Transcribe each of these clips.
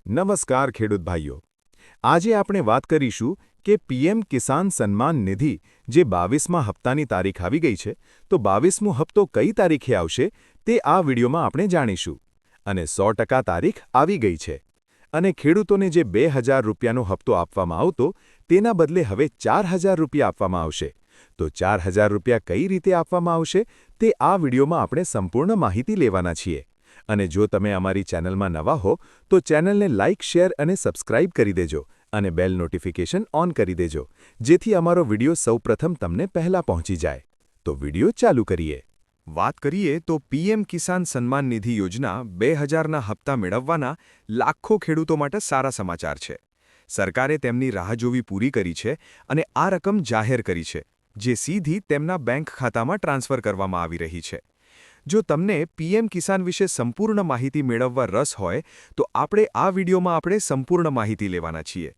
નમસ્કાર ખેડૂત ભાઈઓ। આજે આપણે વાત કરીશું કે પીએમ કિસાન સન્માન નિધિ જે 22મા હપ્તાની તારીખ આવી ગઈ છે, તો 22મો હપ્તો કઈ તારીખે આવશે તે આ વિડીયોમાં આપણે જાણીશું। અને 100% તારીખ આવી ગઈ છે અને ખેડૂતોને જે 2000 રૂપિયાનો હપ્તો આપવામાં આવતો તેના બદલે હવે 4000 રૂપિયા આપવામાં આવશે। તો 4000 રૂપિયા કઈ રીતે આપવામાં આવશે તે આ વિડીયોમાં આપણે સંપૂર્ણ માહિતી લેવાના છીએ। અને જો તમે અમારી ચેનલમાં નવા હો તો ચેનલને લાઇક, શેર અને સબસ્ક્રાઇબ કરી દેજો અને બેલ નોટિફિકેશન ઓન કરી દેજો, જેથી અમારો વિડીયો સૌપ્રથમ તમને પહેલા પહોંચી જાય। તો વિડીયો ચાલુ કરીએ। વાત કરીએ તો પીએમ કિસાન સન્માન નિધિ યોજના 2000ના હપ્તા મેળવવાના લાખો ખેડૂતો માટે સારા સમાચાર છે। સરકારે તેમની રાહ જોવી પૂરી કરી છે અને આ રકમ જાહેર કરી છે, જે સીધી તેમના બેંક ખાતામાં ટ્રાન્સફર કરવામાં આવી રહી છે। જો તમને પીએમ કિસાન વિશે સંપૂર્ણ માહિતી મેળવવા રસ હોય તો આ વિડીયોમાં સંપૂર્ણ માહિતી લેવાના છીએ।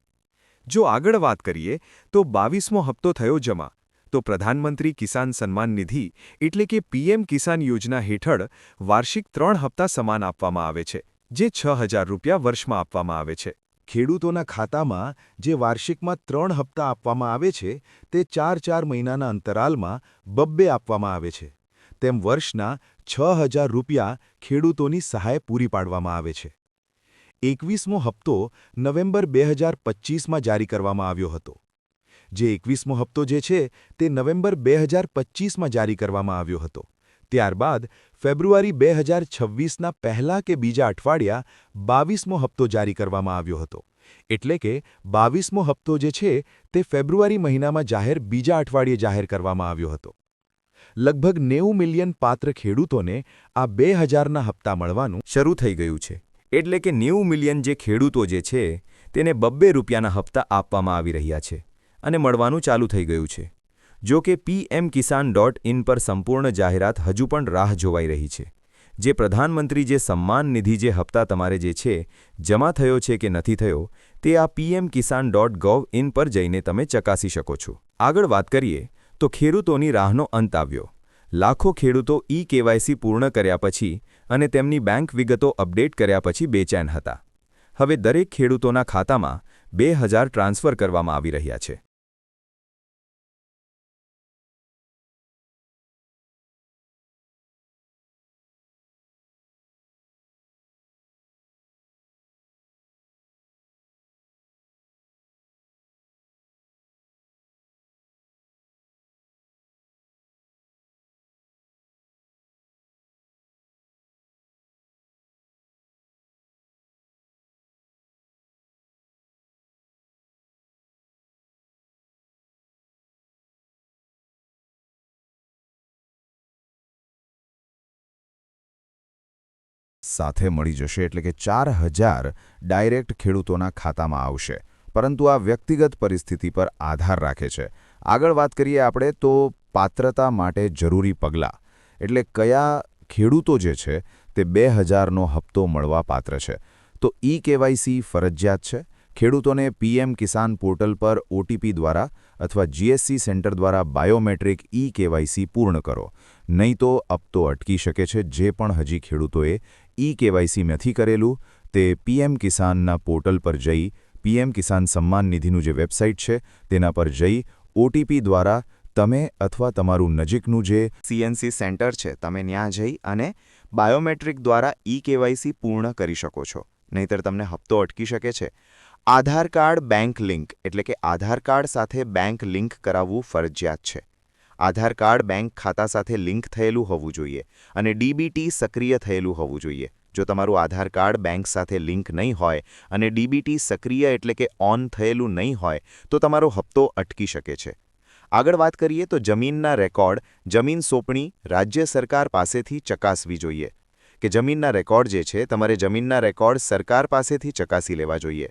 જો આગળ વાત કરીએ તો 22મો હપ્તો થયો જમા, તો પ્રધાનમંત્રી કિસાન સન્માન નિધિ એટલે કે પીએમ કિસાન યોજના હેઠળ વાર્ષિક 3 હપ્તા સમાન આપવામાં આવે છે, જે 6000 રૂપિયા વર્ષમાં આપવામાં આવે છે। ખેડૂતોના ખાતામાં જે વાર્ષિકમાં 3 હપ્તા આપવામાં આવે છે તે 4 મહિનાના અંતરાલમાં બબ્બે આપવામાં આવે છે। તેમ વર્ષના 6000 રૂપિયા ખેડૂતોની સહાય પૂરી પાડવામાં આવે છે। 21મો હપ્તો નવેમ્બર 2025માં જારી કરવામાં આવ્યો હતો। જે 21મો હપ્તો છે તે નવેમ્બર 2025માં જારી કરવામાં આવ્યો હતો। ત્યારબાદ ફેબ્રુઆરી 2026ના પહેલા કે બીજા અઠવાડિયા 22મો હપ્તો જારી કરવામાં આવ્યો હતો। એટલે કે 22મો હપ્તો છે તે ફેબ્રુઆરી મહિનામાં બીજા અઠવાડિયે જાહેર કરવામાં આવ્યો હતો। લગભગ 90 મિલિયન પાત્ર ખેડૂતોને આ 2000ના હપ્તા મળવાનું શરૂ થઈ ગયું છે। એટલે કે 90 મિલિયન જે ખેડૂતો છે તેને બબ્બે રૂપિયાના હપ્તા આપવામાં આવી રહ્યા છે અને મળવાનું ચાલુ થઈ ગયું છે। જો કે pmkisan.in પર સંપૂર્ણ જાહેરાત હજુ પણ રાહ જોવાઈ રહી છે। જે પ્રધાનમંત્રી જે સન્માન નિધિ જે હપ્તા તમારે જમા થયો છે કે નથી થયો તે આ pmkisan.gov.in પર જઈને તમે ચકાસી શકો છો। આગળ વાત કરીએ તો ખેડૂતોની રાહનો અંત આવ્યો। લાખો ખેડૂતો KYC પૂર્ણ કર્યા પછી અને તેમની બેંક વિગતો અપડેટ કર્યા પછી બેચેન હતા। હવે દરેક ખેડૂતોના ખાતામાં 2000 ટ્રાન્સફર કરવામાં આવી રહ્યા છે। સાથે મળી જશે એટલે કે 4000 ડાયરેક્ટ ખેડૂતોના ખાતામાં આવશે, પરંતુ આ વ્યક્તિગત પરિસ્થિતિ પર આધાર રાખે છે। આગળ વાત કરીએ આપણે તો પાત્રતા માટે જરૂરી પગલાં, એટલે કયા ખેડૂતો છે તે 2000નો હપ્તો મળવા પાત્ર છે। તો KYC ફરજિયાત છે। ખેડૂતોને પીએમ કિસાન પોર્ટલ પર OTP દ્વારા અથવા GSC સેન્ટર દ્વારા બાયોમેટ્રિક KYC પૂર્ણ કરો, નહીં તો હપ્તો અટકી શકે છે। જે પણ હજી ખેડૂતોએ KYC નથી કરેલું તે પીએમ કિસાનના પોર્ટલ પર જઈ પીએમ કિસાન સન્માન નિધિનું જે વેબસાઇટ છે તેના પર જઈ OTP દ્વારા તમે અથવા તમારું નજીકનું જે CNC સેન્ટર છે તમે ત્યાં જઈ અને બાયોમેટ્રિક દ્વારા KYC પૂર્ણ કરી શકો છો, નહીંતર તમને હપ્તો અટકી શકે છે। આધાર કાર્ડ બેંક લિંક એટલે કે આધાર કાર્ડ સાથે બેંક લિંક કરાવવું ફરજિયાત છે। આધાર કાર્ડ બેંક ખાતા સાથે લિંક થયેલું હોવું જોઈએ અને DBT સક્રિય થયેલું હોવું જોઈએ। જો તમારું આધાર કાર્ડ બેંક સાથે લિંક નહીં હોય અને DBT સક્રિય એટલે કે ઓન થયેલું નહીં હોય તો તમારો હપ્તો અટકી શકે છે। આગળ વાત કરીએ તો જમીનના રેકોર્ડ, જમીન સોંપણી રાજ્ય સરકાર પાસેથી ચકાસવી જોઈએ કે જમીનના રેકોર્ડ છે તમારે જમીનના રેકોર્ડ સરકાર પાસેથી ચકાસી લેવા જોઈએ।